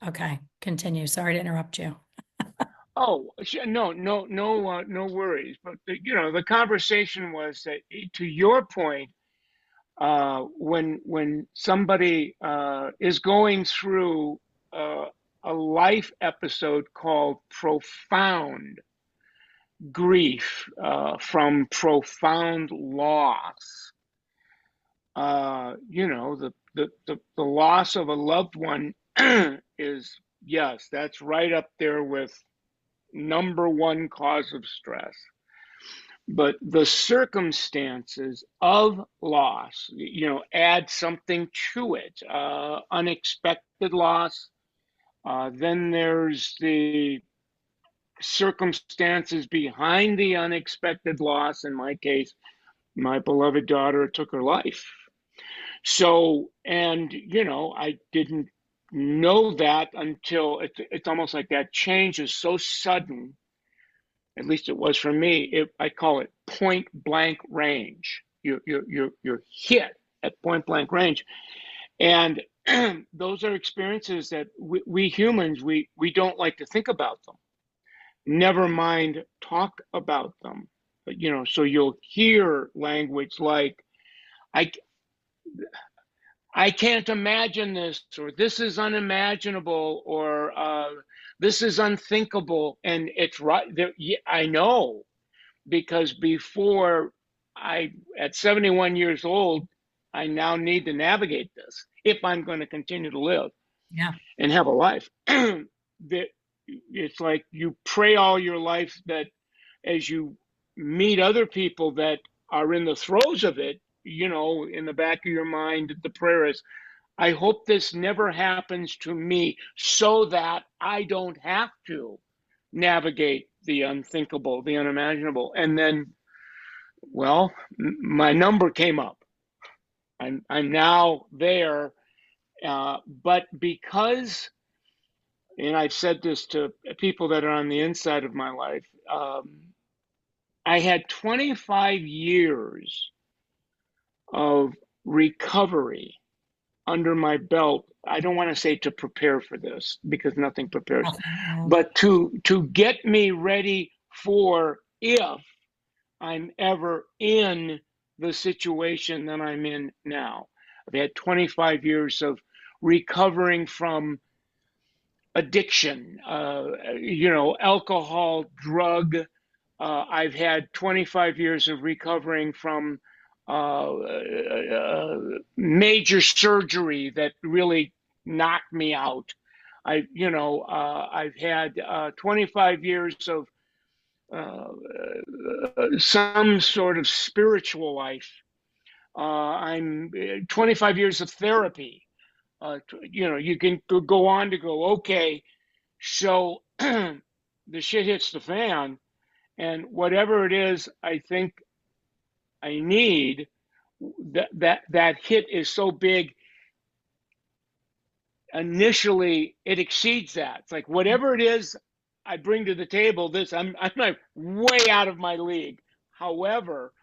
Okay, continue. Sorry to interrupt you. Oh, no worries. But the conversation was that, to your point, when somebody is going through uh, a life episode called profound grief from profound loss, the loss of a loved one is, yes, that's right up there with number one cause of stress. But the circumstances of loss, add something to it. Unexpected loss. Then there's the circumstances behind the unexpected loss. In my case, my beloved daughter took her life. So, and I didn't know that until it's almost like that change is so sudden. At least it was for me. I call it point blank range. You're hit at point blank range, and those are experiences that we humans we don't like to think about them. Never mind talk about them. But, so you'll hear language like I I can't imagine this, or this is unimaginable, or this is unthinkable. And it's right there. Yeah, I know, because before at 71 years old, I now need to navigate this if I'm going to continue to live Yeah. and have a life. That it's like you pray all your life that as you meet other people that are in the throes of it, in the back of your mind, the prayer is, I hope this never happens to me so that I don't have to navigate the unthinkable, the unimaginable. And then, well, my number came up. I'm now there, but because, and I've said this to people that are on the inside of my life, I had 25 years of recovery under my belt. I don't want to say to prepare for this because nothing prepares, Nothing. but to get me ready for if I'm ever in the situation that I'm in now. I've had 25 years of recovering from addiction, alcohol, drug. I've had 25 years of recovering from major surgery that really knocked me out. I've had 25 years of some sort of spiritual life. I'm 25 years of therapy. You can go on to go, okay, so the shit hits the fan, and whatever it is, I think I need, that hit is so big. Initially, it exceeds that. It's like whatever it is I bring to the table, I'm like way out of my league. However,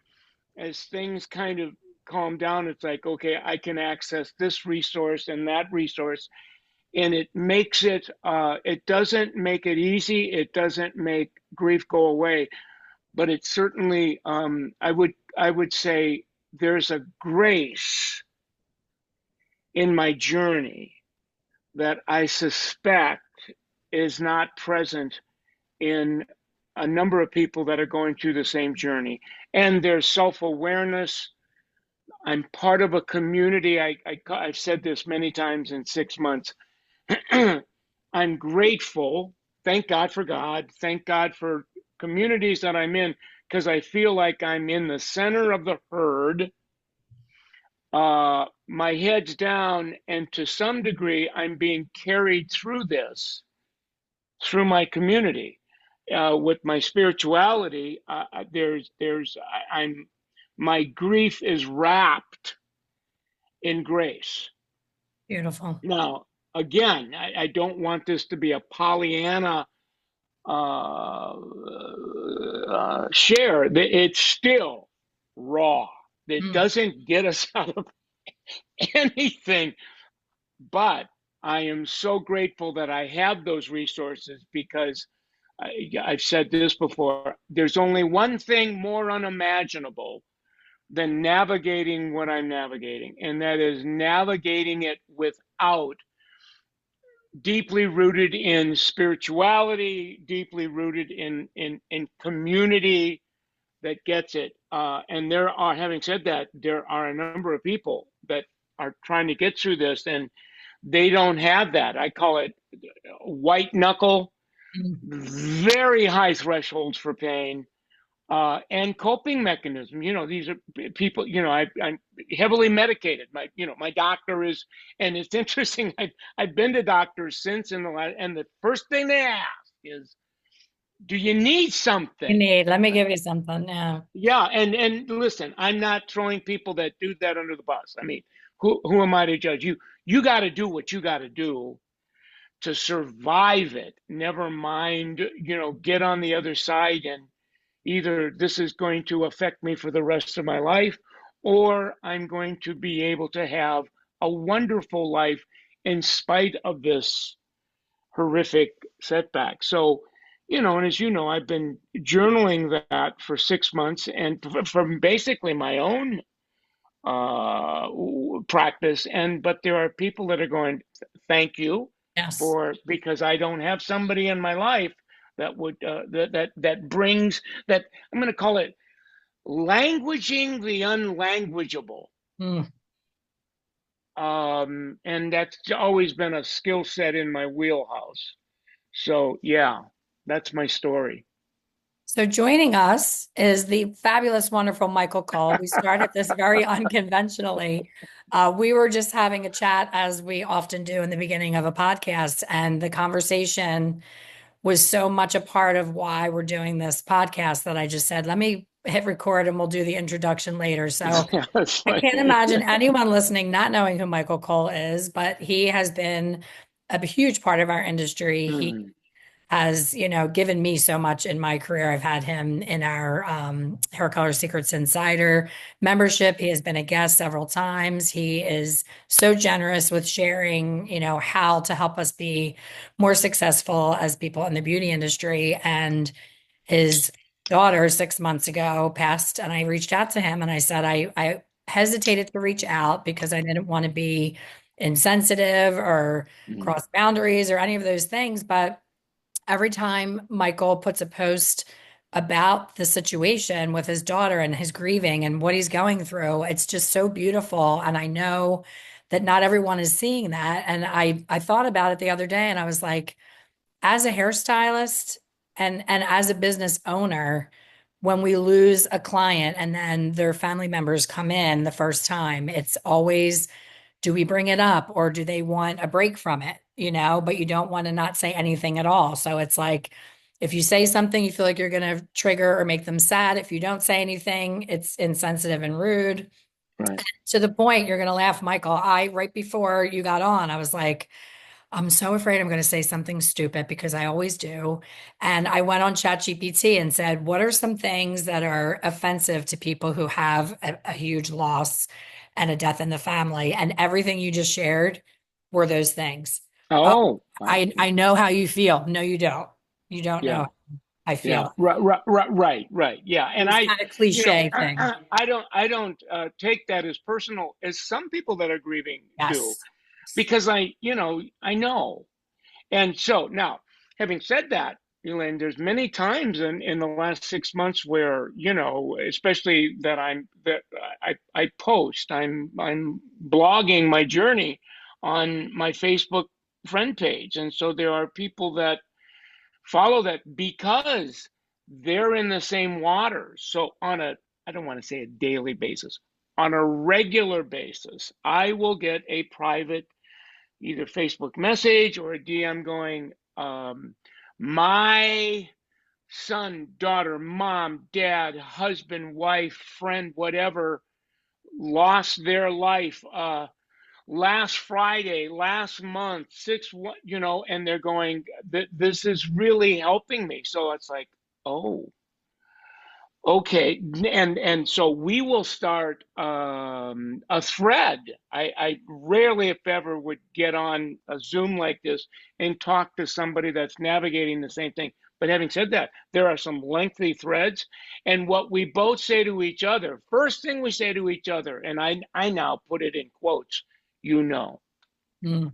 as things kind of calm down, it's like, okay, I can access this resource and that resource, and it makes it. It doesn't make it easy. It doesn't make grief go away, but it certainly. I would say there's a grace in my journey that I suspect is not present in a number of people that are going through the same journey. And there's self awareness. I'm part of a community. I've said this many times in 6 months. I'm grateful. Thank God for God. Thank God for communities that I'm in, because I feel like I'm in the center of the herd. My head's down, and to some degree, I'm being carried through this through my community. With my spirituality, I'm my grief is wrapped in grace. Beautiful. Now, again, I don't want this to be a Pollyanna share. It's still raw. It Mm. doesn't get us out of anything. But I am so grateful that I have those resources because I've said this before. There's only one thing more unimaginable than navigating what I'm navigating, and that is navigating it without deeply rooted in spirituality, deeply rooted in community that gets it. And there are, having said that, there are a number of people that are trying to get through this, and they don't have that. I call it white knuckle, Mm. very high thresholds for pain, and coping mechanism. These are people. I'm heavily medicated. My doctor is, and it's interesting. I've been to doctors since, and the first thing they ask is, "Do you need You something?" need, let me give you something. Yeah. Yeah, and listen, I'm not throwing people that do that under the bus. I mean, who am I to judge you? You got to do what you got to do to survive it. Never mind, get on the other side, and either this is going to affect me for the rest of my life, or I'm going to be able to have a wonderful life in spite of this horrific setback. So, and as you know, I've been journaling that for 6 months, and from basically my own uh, practice. But there are people that are going, thank you Yes. for, because I don't have somebody in my life that would that brings that. I'm going to call it languaging the unlanguageable. Mm. And that's always been a skill set in my wheelhouse. So yeah, that's my story. So joining us is the fabulous, wonderful Michael Cole. We started this very unconventionally. We were just having a chat, as we often do in the beginning of a podcast, and the conversation was so much a part of why we're doing this podcast that I just said, let me hit record and we'll do the introduction later. So Yeah, that's I can't funny. imagine anyone listening not knowing who Michael Cole is, but he has been a huge part of our industry. He Hmm. has, given me so much in my career. I've had him in our Hair Color Secrets Insider membership. He has been a guest several times. He is so generous with sharing, how to help us be more successful as people in the beauty industry. And his daughter 6 months ago passed, and I reached out to him and I said, I hesitated to reach out because I didn't want to be insensitive or Hmm. cross boundaries or any of those things. But every time Michael puts a post about the situation with his daughter and his grieving and what he's going through, it's just so beautiful. And I know that not everyone is seeing that. And I thought about it the other day and I was like, as a hairstylist and as a business owner, when we lose a client and then their family members come in the first time, it's always, do we bring it up or do they want a break from it? But you don't want to not say anything at all. So it's like, if you say something, you feel like you're going to trigger or make them sad. If you don't say anything, it's insensitive and rude. Right. To the point, you're going to laugh, Michael. Right before you got on, I was like, I'm so afraid I'm going to say something stupid because I always do. And I went on ChatGPT and said, what are some things that are offensive to people who have a huge loss and a death in the family? And everything you just shared were those things. Oh, Oh, wow. I know how you feel. No, you don't. You don't know Yeah. how I Yeah, feel. right. Yeah, and This kind of cliche thing. I don't take that as personal as some people that are grieving do, Yes. because I know. And so now, having said that, Elaine, there's many times in the last 6 months where, especially that I post, I'm blogging my journey on my Facebook friend page. And so there are people that follow that because they're in the same waters. So I don't want to say a daily basis, on a regular basis, I will get a private either Facebook message or a DM going, my son, daughter, mom, dad, husband, wife, friend, whatever, lost their life last Friday, last month, and they're going, this is really helping me. So it's like, oh, Okay, and so we will start a thread. I rarely, if ever, would get on a Zoom like this and talk to somebody that's navigating the same thing. But having said that, there are some lengthy threads, and what we both say to each other, first thing we say to each other, and I now put it in quotes, you know, Mm.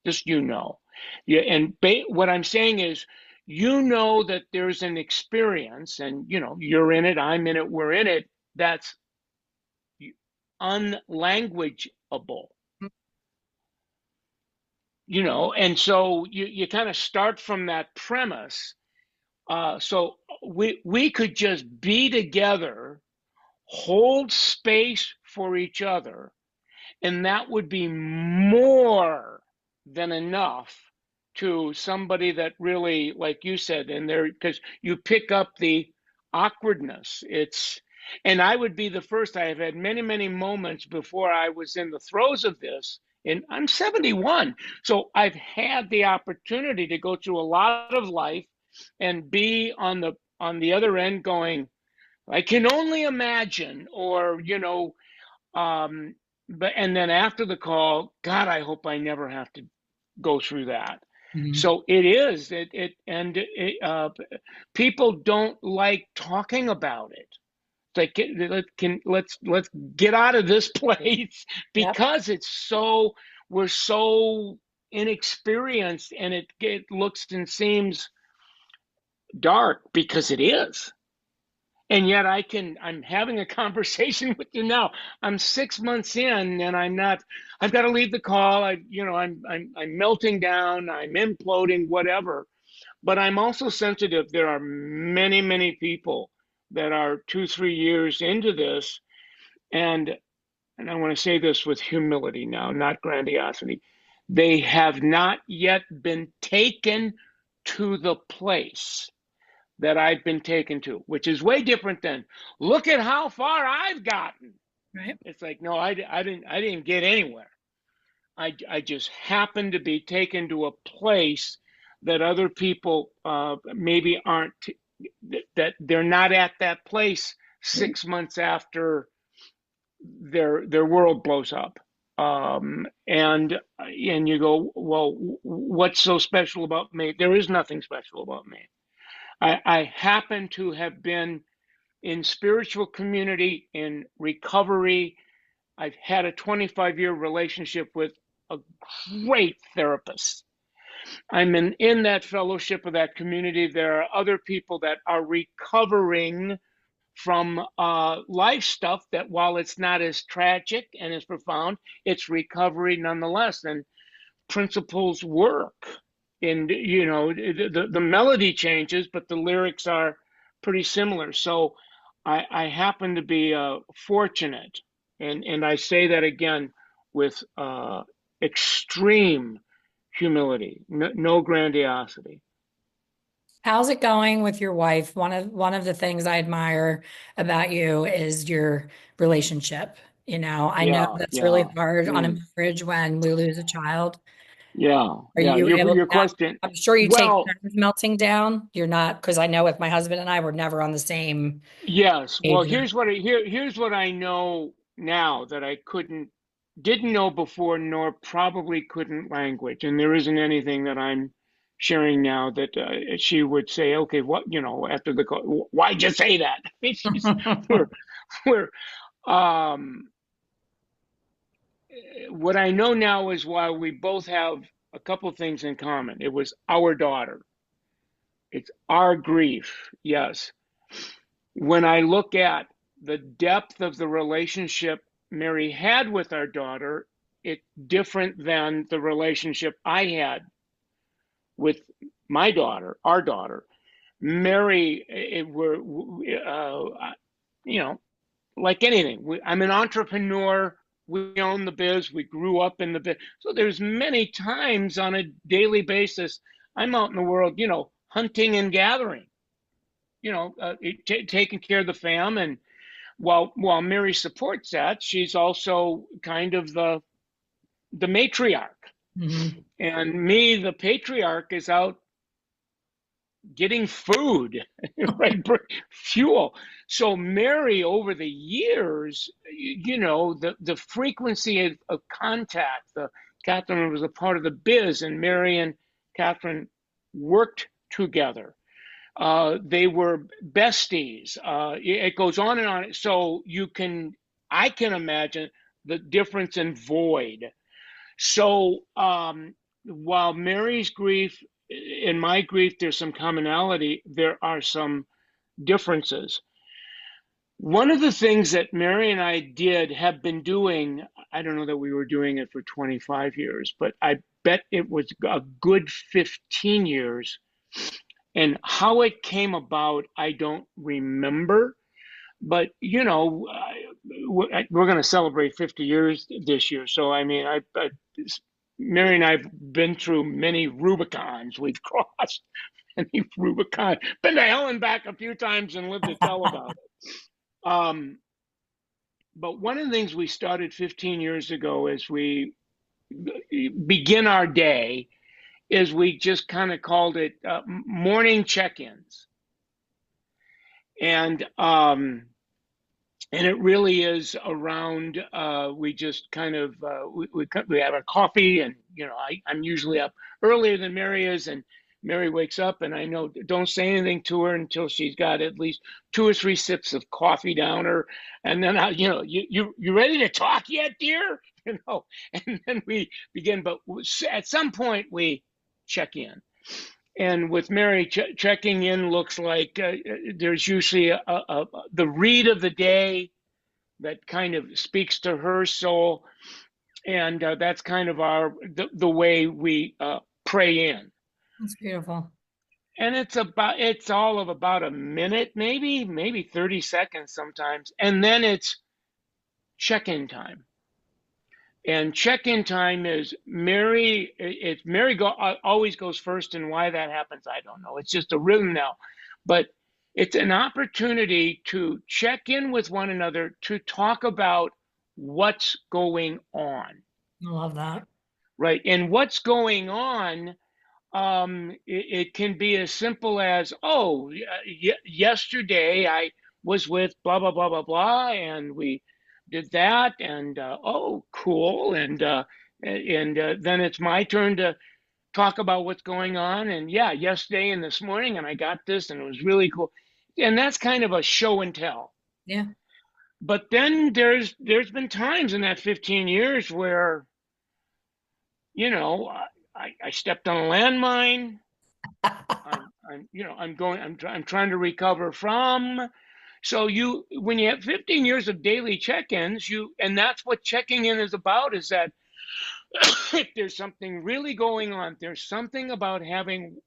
just you know. Yeah, and what I'm saying is, you know that there's an experience, and you know you're in it, I'm in it, we're in it. That's unlanguageable, you know, and so you kind of start from that premise. So we could just be together, hold space for each other, and that would be more than enough to somebody that really, like you said, and there, because you pick up the awkwardness. And I would be the first. I have had many, many moments before I was in the throes of this, and I'm 71. So I've had the opportunity to go through a lot of life and be on the other end going, I can only imagine, or, um, but and then after the call, God, I hope I never have to go through that. Mhm. So it is it and it, people don't like talking about it. It's like let's get out of this place Yep. because it's so we're so inexperienced, and it looks and seems dark because it is. And yet I'm having a conversation with you now. I'm 6 months in, and I've got to leave the call. I'm melting down, I'm imploding, whatever. But I'm also sensitive. There are many, many people that are 2, 3 years into this. And I want to say this with humility now, not grandiosity. They have not yet been taken to the place that I've been taken to, which is way different than look at how far I've gotten. Right. It's like, no, I didn't get anywhere. I just happened to be taken to a place that other people maybe aren't, that they're not at that place 6 months after their world blows up. And you go, well, what's so special about me? There is nothing special about me. I happen to have been in spiritual community, in recovery. I've had a 25-year relationship with a great therapist. In that fellowship of that community. There are other people that are recovering from life stuff that, while it's not as tragic and as profound, it's recovery nonetheless. And principles work. And, the melody changes, but the lyrics are pretty similar. So I happen to be fortunate. And I say that again with extreme humility, no grandiosity. How's it going with your wife? One of the things I admire about you is your relationship. I know Yeah, that's really yeah. hard on a Mm, marriage when we lose a child. yeah, Are yeah. you able to Your question. I'm sure you take Well, turns melting down. You're not, because I know with my husband and I, we're never on the same yes. Well, page there. here's what I know now that I didn't know before, nor probably couldn't language. And there isn't anything that I'm sharing now that she would say, okay, what, after the call, why'd you say that? I mean, we're, we're, um, what I know now is, while we both have a couple things in common, it was our daughter. It's our grief. Yes. When I look at the depth of the relationship Mary had with our daughter, it's different than the relationship I had with my daughter, our daughter. Mary, you know, like anything. I'm an entrepreneur. We own the biz. We grew up in the biz. So there's many times on a daily basis I'm out in the world, hunting and gathering, taking care of the fam. And while Mary supports that, she's also kind of the matriarch. Mhm. And me, the patriarch, is out getting food, right? Fuel. So Mary, over the years, the frequency of contact. Catherine was a part of the biz, and Mary and Catherine worked together. They were besties. It goes on and on. So I can imagine the difference in void. So while Mary's grief and my grief, there's some commonality, there are some differences. One of the things that Mary and I have been doing, I don't know that we were doing it for 25 years, but I bet it was a good 15 years. And how it came about, I don't remember. But, we're going to celebrate 50 years this year. So, I mean, Mary and I have been through many Rubicons. We've crossed many Rubicons, been to hell and back a few times and lived to tell about it. But one of the things we started 15 years ago as we begin our day is we just kind of called it morning check-ins. And it really is around, we just kind of, we have our coffee and, I'm usually up earlier than Mary is, and Mary wakes up and I know, don't say anything to her until she's got at least 2 or 3 sips of coffee down her. And then you ready to talk yet, dear? And then we begin, but at some point we check in. And with Mary, checking in looks like there's usually the read of the day that kind of speaks to her soul, and that's kind of the way we pray in. That's beautiful. And it's all of about a minute, maybe 30 seconds sometimes, and then it's check-in time. And check-in time is Mary. Always goes first, and why that happens, I don't know. It's just a rhythm now, but it's an opportunity to check in with one another to talk about what's going on. I love that. Right, and what's going on. It can be as simple as, oh, yesterday I was with blah blah blah blah blah, and we did that, and oh, cool, and then it's my turn to talk about what's going on, and yeah, yesterday and this morning, and I got this, and it was really cool, and that's kind of a show and tell. Yeah. But then there's been times in that 15 years where, I stepped on a landmine. I'm trying to recover from. So when you have 15 years of daily check-ins, and that's what checking in is about, is that if there's something really going on, there's something about having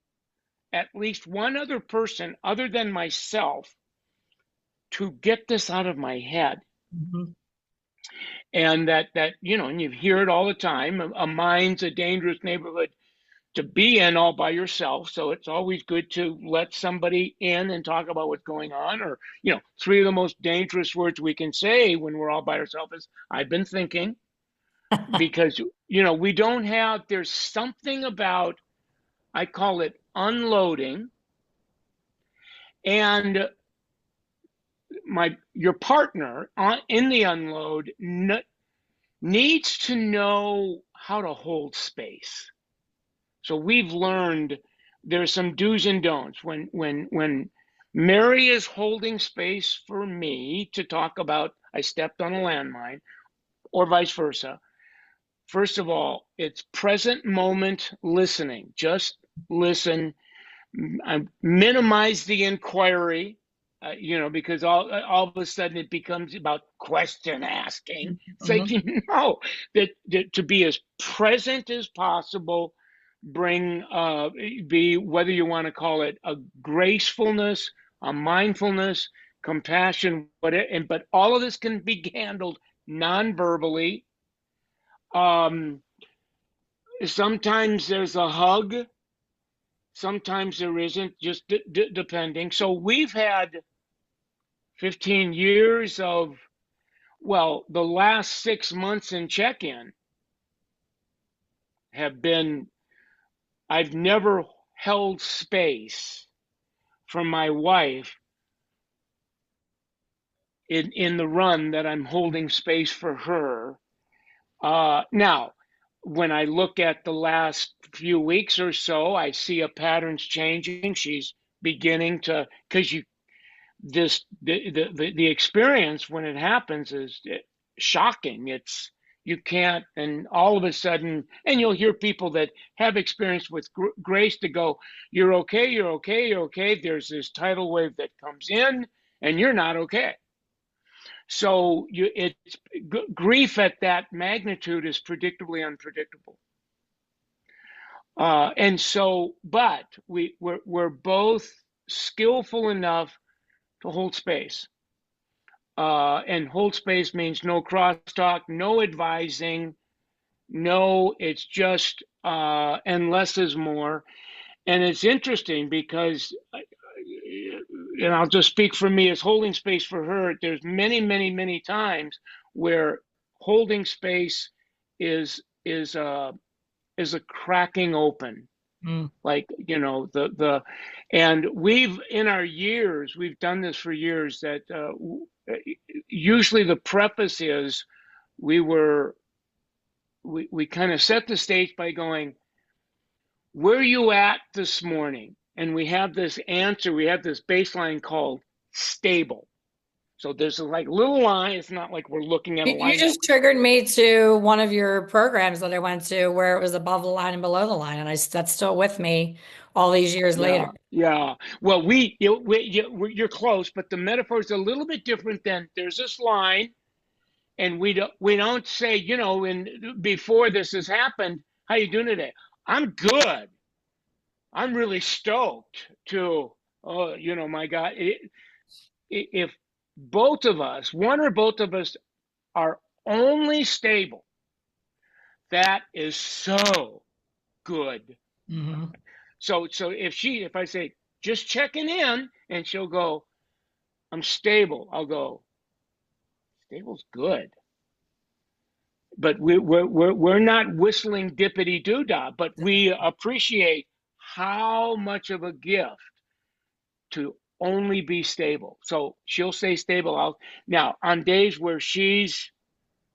at least one other person other than myself to get this out of my head. Mm-hmm. And and you hear it all the time, a mind's a dangerous neighborhood to be in all by yourself. So it's always good to let somebody in and talk about what's going on. Or, 3 of the most dangerous words we can say when we're all by ourselves is, I've been thinking, because, there's something about, I call it unloading. And your partner in the unload needs to know how to hold space. So we've learned there's some do's and don'ts. When Mary is holding space for me to talk about I stepped on a landmine, or vice versa, first of all, it's present moment listening. Just listen. Minimize the inquiry, because all of a sudden it becomes about question asking. It's like, that to be as present as possible, be, whether you want to call it a gracefulness, a mindfulness, compassion, but all of this can be handled non-verbally. Sometimes there's a hug, sometimes there isn't, just depending. So we've had 15 years of, well, the last 6 months in check-in have been, I've never held space from my wife in the run that I'm holding space for her. Now, when I look at the last few weeks or so, I see a pattern's changing. She's beginning to, because you this the experience when it happens is shocking. It's you can't, and all of a sudden, and you'll hear people that have experience with grace to go, "You're okay, you're okay, you're okay." There's this tidal wave that comes in, and you're not okay. So it's grief at that magnitude is predictably unpredictable. And so, but we're both skillful enough to hold space. And hold space means no crosstalk, no advising, no, it's just, and less is more. And it's interesting because, and I'll just speak for me as holding space for her, there's many, many, many times where holding space is is a is a cracking open. Mm. Like, and we've in our years, we've done this for years that usually the preface is we were we kind of set the stage by going, where are you at this morning? And we have this answer, we have this baseline called stable. So there's a like little line. It's not like we're looking at a You line that just triggered me to one of your programs that I went to where it was above the line and below the line, and that's still with me all these years later. yeah, yeah. Well, you're close, but the metaphor is a little bit different than there's this line, and we don't say, before this has happened, how you doing today? I'm good. I'm really stoked to, oh, my God, if both of us, one or both of us, are only stable, that is so good. Hmm. So if I say just checking in, and she'll go, I'm stable. I'll go, stable's good. But we're not whistling dippity doo dah, but we appreciate how much of a gift to only be stable. So she'll stay stable. Now on days where she's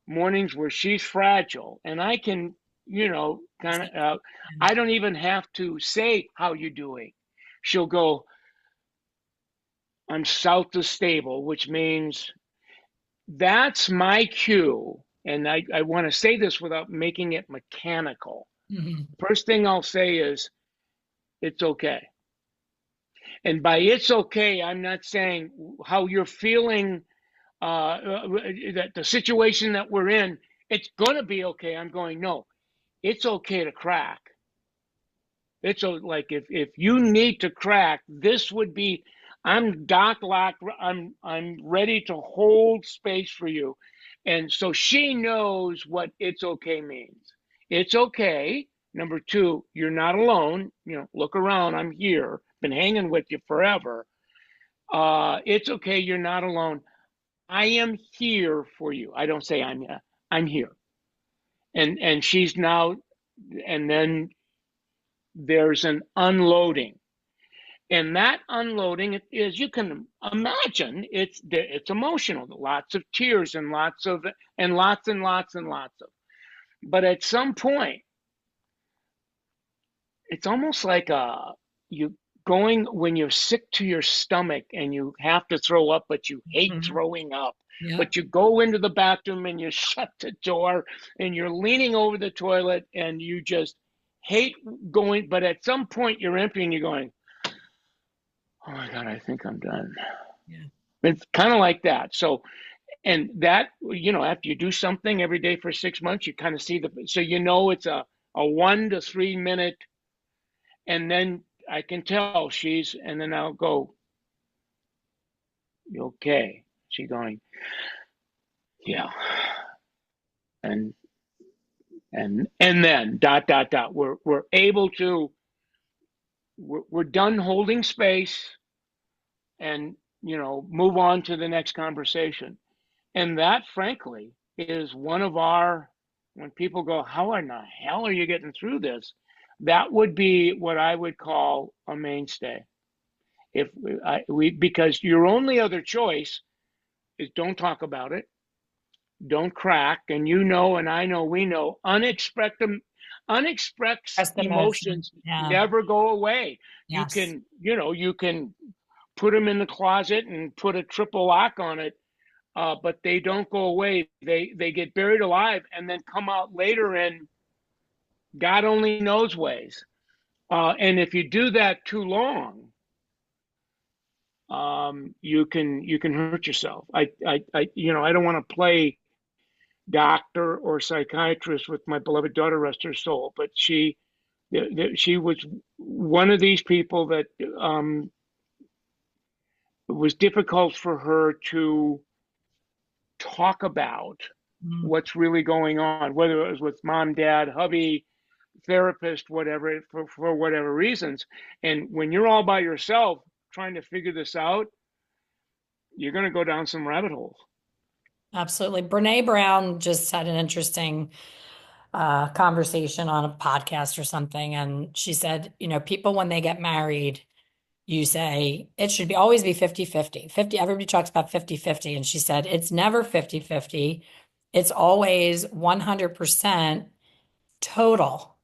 mornings where she's fragile, and I can, kind of, I don't even have to say how you doing. She'll go, I'm south of stable, which means that's my cue. And I want to say this without making it mechanical. Hmm. First thing I'll say is, it's okay. And by it's okay, I'm not saying how you're feeling, that the situation that we're in, it's going to be okay. I'm going, no, it's okay to crack. It's like if you need to crack, this would be. I'm Doc Lock. I'm ready to hold space for you, and so she knows what it's okay means. It's okay. Number two, you're not alone. Look around. I'm here. Been hanging with you forever. It's okay. You're not alone. I am here for you. I don't say I'm. I'm here. And she's now, and then there's an unloading. And that unloading is, you can imagine, it's emotional, lots of tears and lots and lots of. But at some point, it's almost like you going when you're sick to your stomach and you have to throw up, but you hate Hmm. throwing up. Yeah. But you go into the bathroom and you shut the door and you're leaning over the toilet and you just hate going. But at some point, you're empty and you're going, oh my God, I think I'm done. Yeah. It's kind of like that. So, and that, after you do something every day for 6 months, you kind of see so it's a 1 to 3 minute. And then I can tell and then I'll go, you okay? She going, yeah. And, and then dot, dot, dot. We're able to, we're done holding space and, move on to the next conversation. And that, frankly, is one of when people go, how in the hell are you getting through this? That would be what I would call a mainstay. If we because your only other choice is don't talk about it, don't crack, and you know, and I know, we know, unexpressed That's the emotion. emotions Yeah. never go away. You Yes. can, you can put them in the closet and put a triple lock on it, but they don't go away. They get buried alive and then come out later in God only knows ways. And if you do that too long, you can hurt yourself. I don't want to play doctor or psychiatrist with my beloved daughter, rest her soul, but she was one of these people that it was difficult for her to talk about Mm. what's really going on, whether it was with mom, dad, hubby, therapist, whatever, for whatever reasons. And when you're all by yourself trying to figure this out, you're going to go down some rabbit holes. Absolutely. Brene Brown just had an interesting conversation on a podcast or something. And she said, people, when they get married, you say it should be always be 50-50. 50, everybody talks about 50-50. And she said, it's never 50-50. It's always 100% total.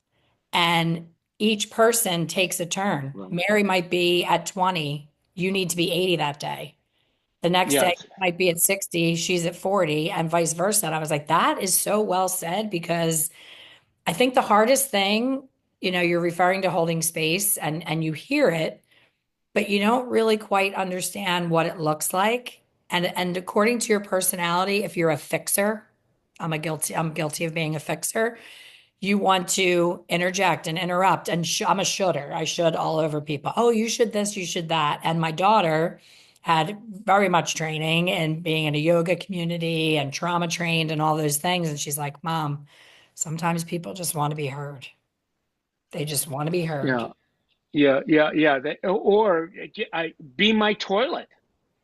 And each person takes a turn. Right. Mary might be at 20. You need to be 80 that day. The next day Yes. you might be at 60, she's at 40, and vice versa. And I was like, that is so well said, because I think the hardest thing, you're referring to holding space, and you hear it, but you don't really quite understand what it looks like. And according to your personality, if you're a fixer, I'm guilty of being a fixer. You want to interject and interrupt, and I'm a shoulder. I should all over people. Oh, you should this, you should that. And my daughter had very much training in being in a yoga community and trauma trained and all those things. And she's like, Mom, sometimes people just want to be heard. They just want to be heard. Yeah. Yeah. Yeah. Yeah. Or be my toilet.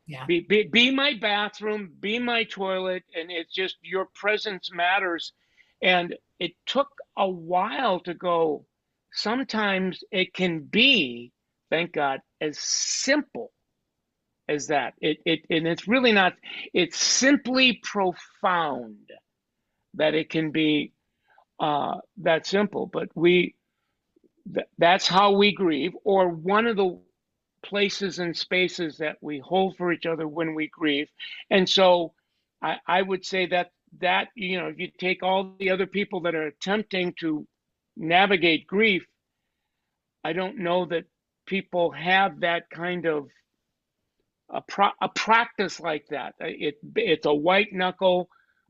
Yeah. Be my bathroom, be my toilet, and it's just your presence matters. And it took a while to go. Sometimes it can be, thank God, as simple as that. And it's really not. It's simply profound that it can be that simple. But that's how we grieve, or one of the places and spaces that we hold for each other when we grieve. And so I would say that if you take all the other people that are attempting to navigate grief, I don't know that people have that kind of a practice like that. It's a white knuckle.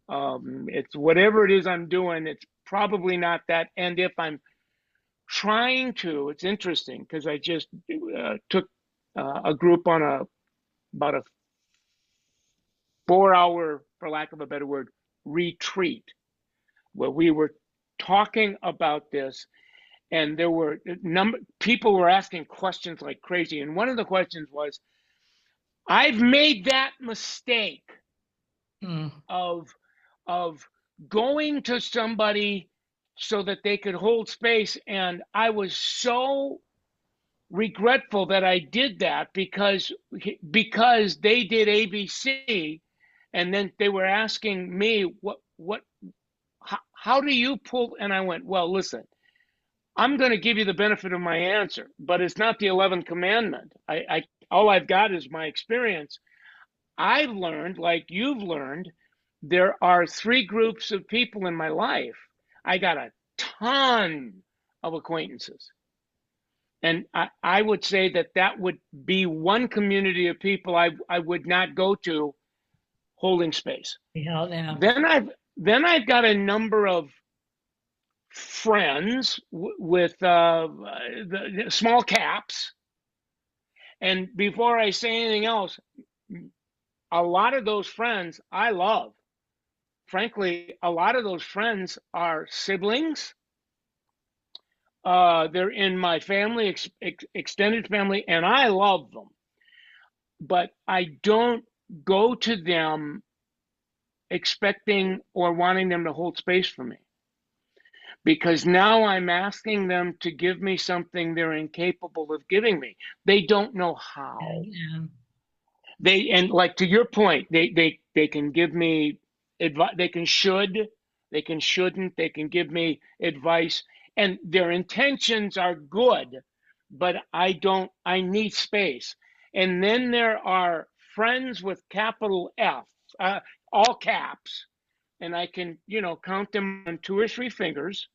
It's whatever it is I'm doing. It's probably not that. And if I'm trying to, it's interesting because I just took a group on about a 4 hour, for lack of a better word, retreat where we were talking about this, and there were people were asking questions like crazy. And one of the questions was, I've made that mistake Mm. of of going to somebody so that they could hold space, and I was so regretful that I did that because they did ABC, and then they were asking me how do you pull, and I went, well, listen, I'm going to give you the benefit of my answer, but it's not the 11th commandment. I all I've got is my experience. I've learned, like you've learned, there are three groups of people in my life. I got a ton of acquaintances. And I would say that would be one community of people I would not go to holding space. Hell no. Then I've got a number of friends with the small caps. And before I say anything else, a lot of those friends I love. Frankly, a lot of those friends are siblings. They're in my family, extended family, and I love them. But I don't go to them expecting or wanting them to hold space for me because now I'm asking them to give me something they're incapable of giving me. They don't know how. Yeah. They, and like to your point, they can give me advice, they can shouldn't, they can give me advice, and their intentions are good, but I need space. And then there are friends with capital F, uh, all caps, and I can, count them on two or three fingers.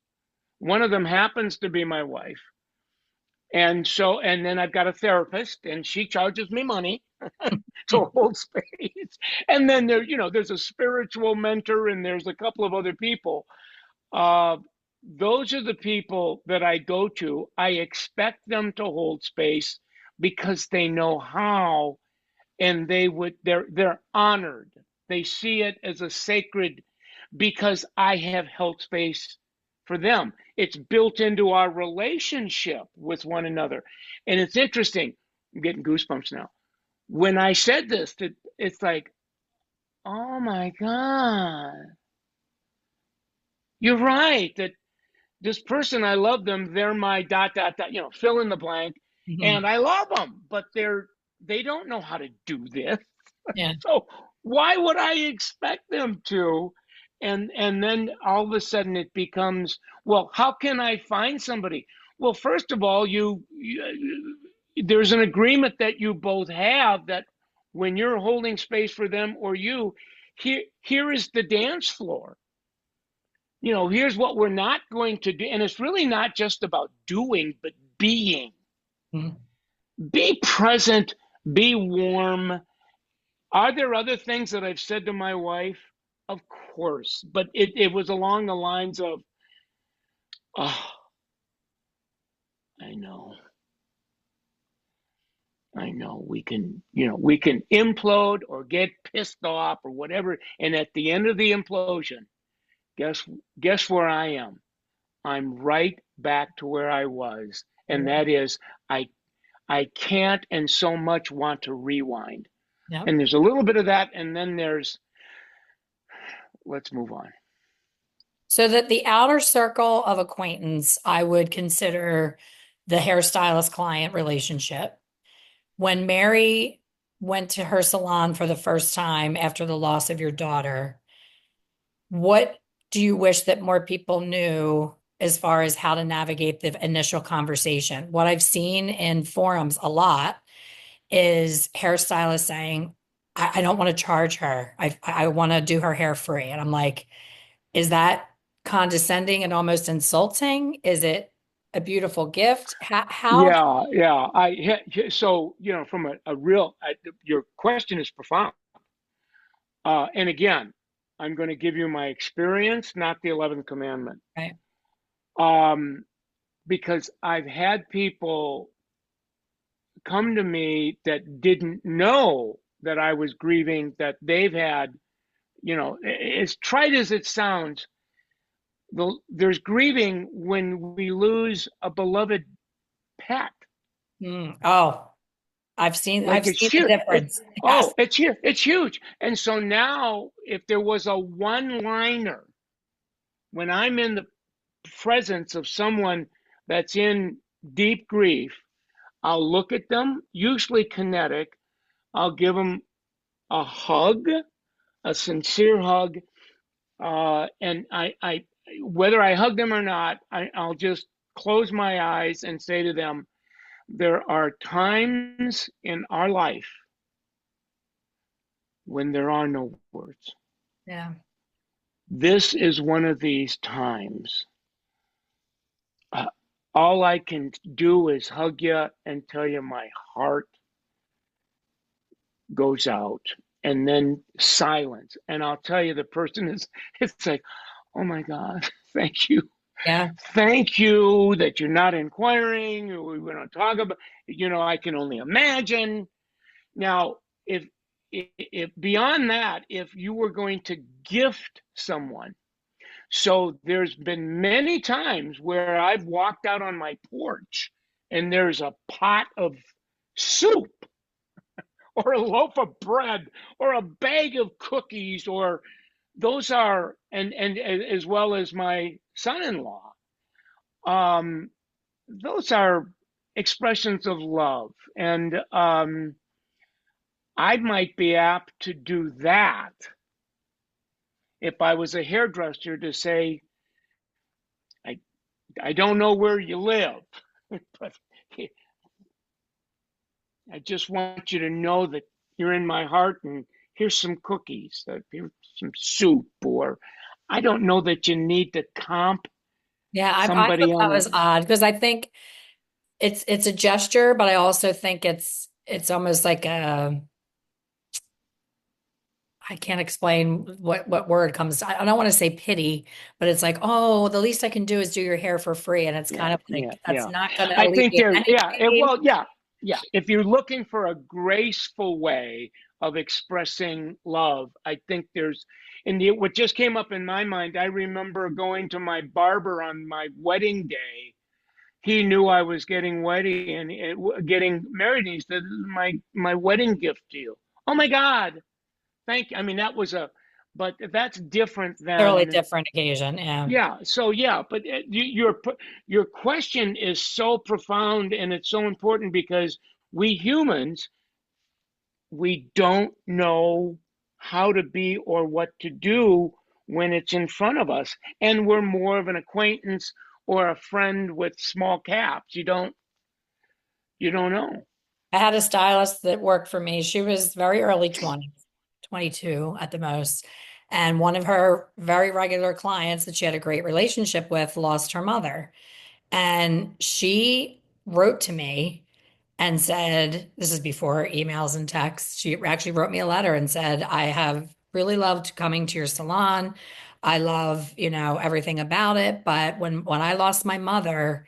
One of them happens to be my wife. And so, and then I've got a therapist, and she charges me money to hold space. And then there's a spiritual mentor, and there's a couple of other people. Uh, those are the people that I go to. I expect them to hold space because they know how, and they're honored. They see it as a sacred because I have held space for them. It's built into our relationship with one another. And it's interesting. I'm getting goosebumps now. When I said this, that it's like, oh my God, you're right. That this person, I love them. They're my dot, dot, dot, fill in the blank. Mhm. And I love them, but they don't know how to do this. Yeah. So why would I expect them to? And then all of a sudden it becomes, well, how can I find somebody? Well, first of all, there's an agreement that you both have that when you're holding space for them or you, here is the dance floor. Here's what we're not going to do. And it's really not just about doing, but being. Mhm. Be present, be warm. Are there other things that I've said to my wife? Of course, but it was along the lines of, oh, I know, we can implode or get pissed off or whatever. And at the end of the implosion, guess guess where I am? I'm right back to where I was. And Yeah. that is I I can't and so much want to rewind. Yep. And there's a little bit of that, and then let's move on. So that the outer circle of acquaintance, I would consider the hairstylist client relationship. When Mary went to her salon for the first time after the loss of your daughter, what do you wish that more people knew as far as how to navigate the initial conversation? What I've seen in forums a lot is hairstylists saying, I don't want to charge her. I want to do her hair free. And I'm like, is that condescending and almost insulting? Is it a beautiful gift? How Yeah, yeah. So from a real, your question is profound. And again, I'm going to give you my experience, not the 11th commandment. right? Um, because I've had people come to me that didn't know that I was grieving, that they've had, as trite as it sounds, there's grieving when we lose a beloved pet. Oh, Like I've it's seen the huge. difference. Yes. It's here. It's huge. And so now, if there was a one-liner when I'm in the presence of someone that's in deep grief, I'll look at them, usually kinetic. I'll give them a hug, a sincere hug, and whether I hug them or not, I'll just close my eyes and say to them, there are times in our life when there are no words. Yeah. This is one of these times. Uh, all I can do is hug you and tell you my heart goes out, and then silence. And I'll tell you, the person is, it's like, oh my God, thank you. Yeah. Thank you that you're not inquiring. We don't talk about, I can only imagine. Now, if beyond that, if you were going to gift someone, so there's been many times where I've walked out on my porch and there's a pot of soup or a loaf of bread or a bag of cookies, or those are, and as well as my son-in-law. um, those are expressions of love. And I might be apt to do that if I was a hairdresser to say, I, I don't know where you live, but I just want you to know that you're in my heart, and here's some cookies, here's some soup, or I don't know that you need to comp Yeah, I thought somebody that on a, was odd because I think it's a gesture, but I also think it's almost like a I can't explain what word comes. I don't want to say pity, but it's like, oh, the least I can do is do your hair for free, and it's yeah, kind of yeah, like that's yeah. not going to I think alleviate there, any yeah, pain. well, yeah, yeah. If you're looking for a graceful way of expressing love, I think there's, what just came up in my mind, I remember going to my barber on my wedding day. He knew I was getting wedding and getting married. And he said, "This is my wedding gift to you." Oh my God, thank you. I mean, that was a, but that's different Totally than, different occasion. Yeah. yeah. So yeah, but your question is so profound and it's so important because we humans, we don't know how to be or what to do when it's in front of us, and we're more of an acquaintance or a friend with small caps. You don't know. I had a stylist that worked for me. She was very early 20s, 22 at the most. And one of her very regular clients that she had a great relationship with lost her mother. And she wrote to me and said, this is before emails and texts. She actually wrote me a letter and said, I have really loved coming to your salon. I love, everything about it. But when I lost my mother,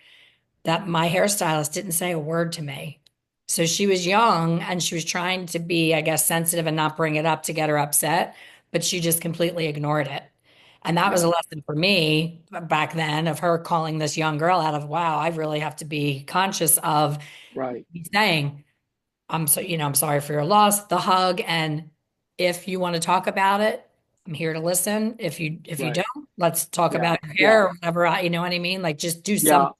that my hairstylist didn't say a word to me. So she was young and she was trying to be, I guess, sensitive and not bring it up to get her upset, but she just completely ignored it. And that was a Right, lesson for me back then of her calling this young girl out of, wow, I really have to be conscious of right, saying, I'm sorry for your loss, the hug. And if you want to talk about it, I'm here to listen. If you right. don't, let's talk Yeah, about your yeah, hair or whatever. You know what I mean? Like just do yeah. something.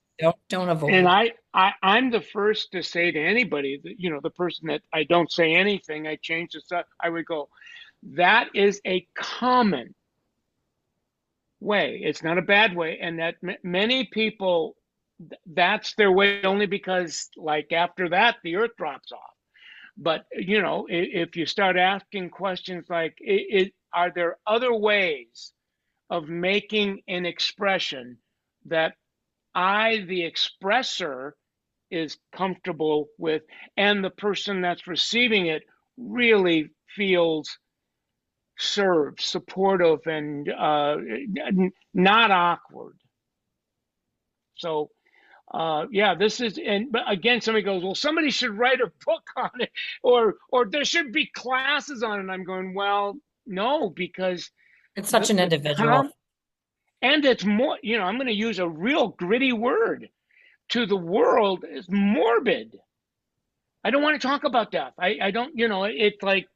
Don't And avoid. I'm the first to say to anybody that, the person that I don't say anything, I change the stuff. I would go, that is a common way. It's not a bad way, and that many people, that's their way only because, like, after that, the earth drops off. But if you start asking questions like, are there other ways of making an expression that I, the expressor, is comfortable with, and the person that's receiving it really feels served, supportive, and not awkward. So, yeah, this is, and but again, somebody goes, well, somebody should write a book on it, or there should be classes on it. And I'm going, well, no, because It's such an the individual. com and it's more, I'm going to use a real gritty word to the world is morbid. I don't want to talk about death. I don't, it's like,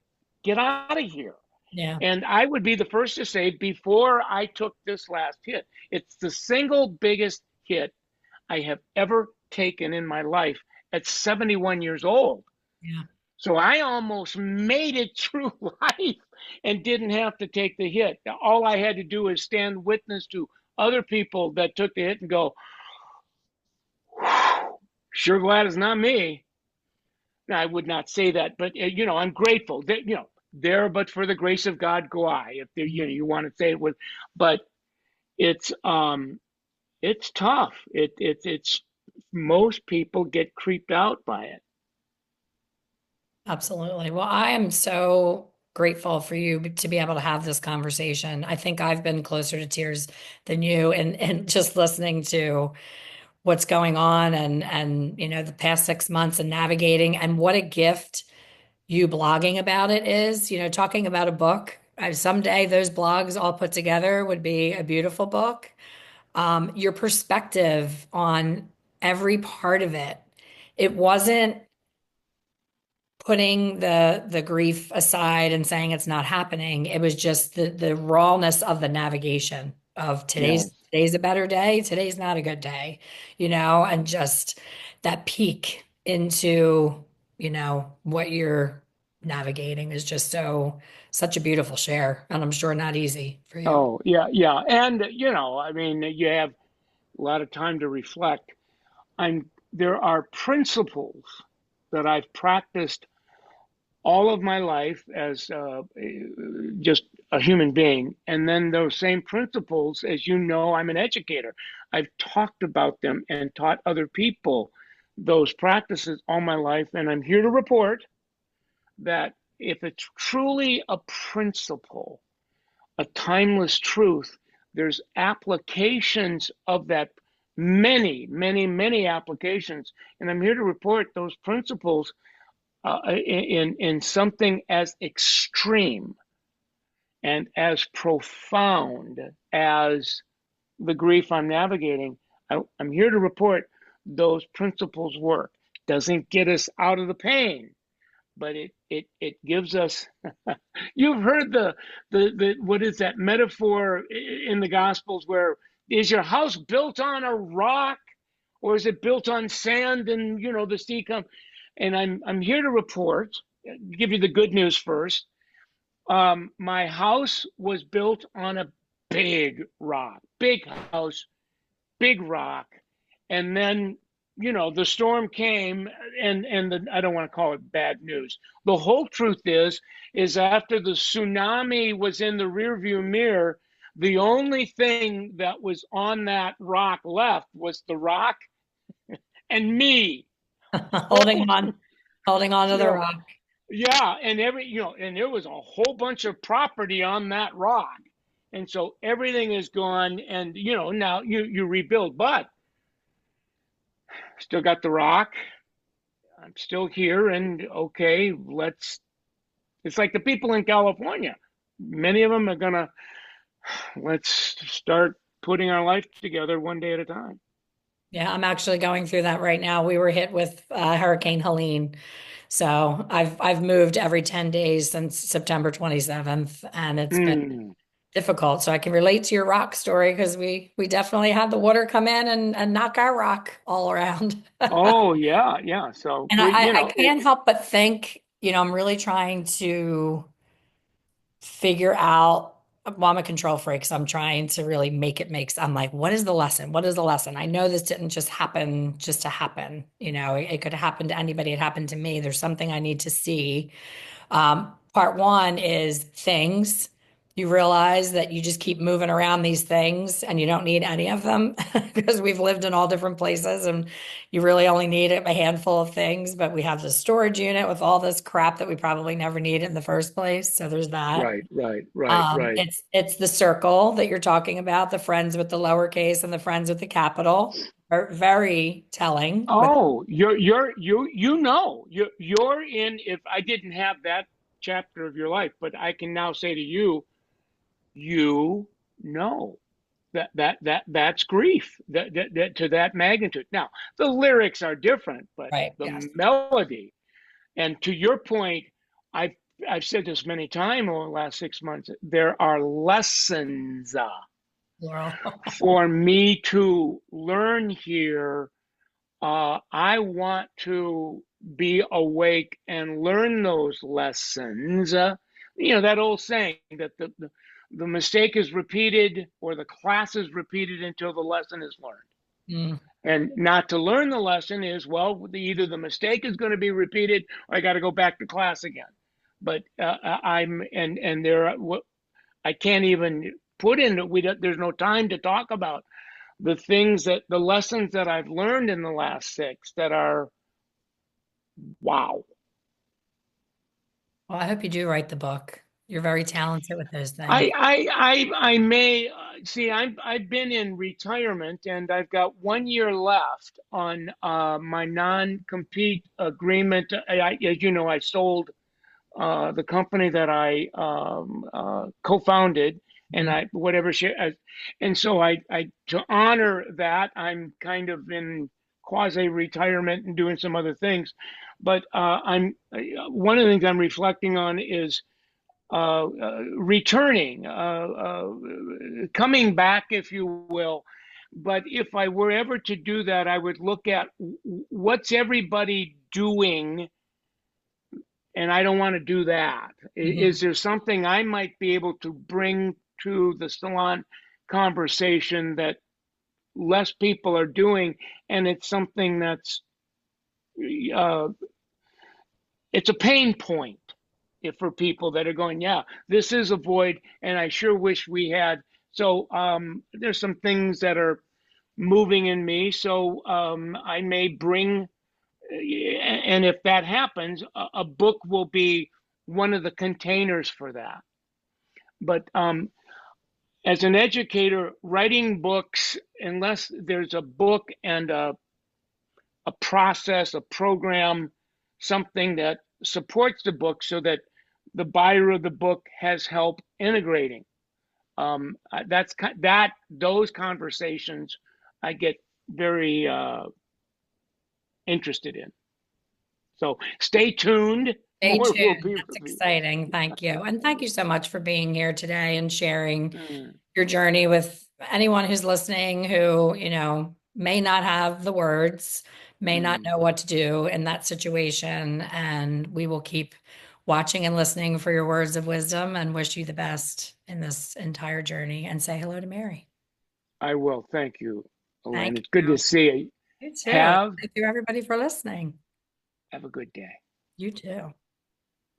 get out of here. Yeah, And I would be the first to say, before I took this last hit, it's the single biggest hit I have ever taken in my life at 71 years old. yeah. So I almost made it through life and didn't have to take the hit. All I had to do is stand witness to other people that took the hit and go, sure glad it's not me. Now, I would not say that, but I'm grateful that there, but for the grace of God go I. If there, you want to say it with, but it's it's tough. It's most people get creeped out by it. Absolutely. Well, I am so grateful for you to be able to have this conversation. I think I've been closer to tears than you and just listening to what's going on and the past 6 months and navigating and what a gift you blogging about it is, talking about a book. Someday those blogs all put together would be a beautiful book. Your perspective on every part of it. It wasn't putting the grief aside and saying it's not happening. It was just the rawness of the navigation of Yes, today's today's a better day, today's not a good day, and just that peek into, what you're navigating is just such a beautiful share. And I'm sure not easy for you. Oh, yeah, yeah. And, I mean, you have a lot of time to reflect. There are principles that I've practiced all of my life as just a human being. And then those same principles, as you know, I'm an educator. I've talked about them and taught other people those practices all my life. And I'm here to report that if it's truly a principle, a timeless truth, there's applications of that, many, many, many applications. And I'm here to report those principles in something as extreme and as profound as the grief I'm navigating. I'm here to report those principles work. Doesn't get us out of the pain, but it gives us. You've heard the what is that metaphor in the Gospels where is your house built on a rock or is it built on sand and the sea comes? And I'm here to report, give you the good news first. My house was built on a big rock, big house, big rock, and then the storm came, and I don't want to call it bad news. The whole truth is after the tsunami was in the rearview mirror, the only thing that was on that rock left was the rock and me. Holding on, holding on to the So rock. yeah, and and there was a whole bunch of property on that rock, and so everything is gone, and now you rebuild, but still got the rock. I'm still here, and okay, let's. It's like the people in California. Many of them are gonna let's start putting our life together one day at a time. Yeah, I'm actually going through that right now. We were hit with Hurricane Helene. So I've moved every 10 days since September 27th, and it's been Hmm. difficult. So I can relate to your rock story because we definitely had the water come in and knock our rock all around. Oh yeah, yeah. So And we, I can't help but think, I'm really trying to figure out, well, I'm a control freak, so I'm trying to really make it make. I'm like, what is the lesson? What is the lesson? I know this didn't just happen just to happen. It could happen to anybody. It happened to me. There's something I need to see. Part one is things. You realize that you just keep moving around these things and you don't need any of them because we've lived in all different places and you really only need a handful of things. But we have the storage unit with all this crap that we probably never needed in the first place. So there's that. right, right, right, right. It's the circle that you're talking about, the friends with the lowercase and the friends with the capital. Are very telling with Oh, you're in. If I didn't have that chapter of your life, but I can now say to you, you know that's grief that to that magnitude. Now the lyrics are different, but right. the Yes. melody. And to your point, I've I've said this many times over the last 6 months. There are lessons Laurel. for me to learn here. I want to be awake and learn those lessons. That old saying that the mistake is repeated or the class is repeated until the lesson is learned. Mm. And not to learn the lesson is, well, either the mistake is going to be repeated or I got to go back to class again. But and there, I can't even put in, there's no time to talk about the lessons that I've learned in the last six that are wow. Well, I hope you do write the book. You're very talented with those things. I may see. I've been in retirement and I've got 1 year left on my non-compete agreement. As you know, I sold the company that I co-founded, and Mhm. I whatever share, and so I to honor that I'm kind of in quasi-retirement and doing some other things, but I'm one of the things I'm reflecting on is returning, coming back, if you will. But if I were ever to do that, I would look at what's everybody doing, and I don't want to do that. Mhm. Is there something I might be able to bring to the salon conversation that less people are doing, and it's something that's uh, it's a pain point if for people that are going, yeah, this is a void, and I sure wish we had. So there's some things that are moving in me. So I may bring, and if that happens, a book will be one of the containers for that. But as an educator, writing books, unless there's a book and a process, a program, something that supports the book so that the buyer of the book has help integrating. That's that those conversations I get very interested in. So stay tuned. Stay More will tuned. be That's revealed. exciting. Thank you. And thank you so much for being here today and sharing Mm, your journey with anyone who's listening who, may not have the words, may not mm. know what to do in that situation. And we will keep watching and listening for your words of wisdom and wish you the best in this entire journey and say hello to Mary. I will. Thank you, Elaine. Thank It's good to you. see you. You too. Have Thank you, everybody, for listening. have a good day. You too.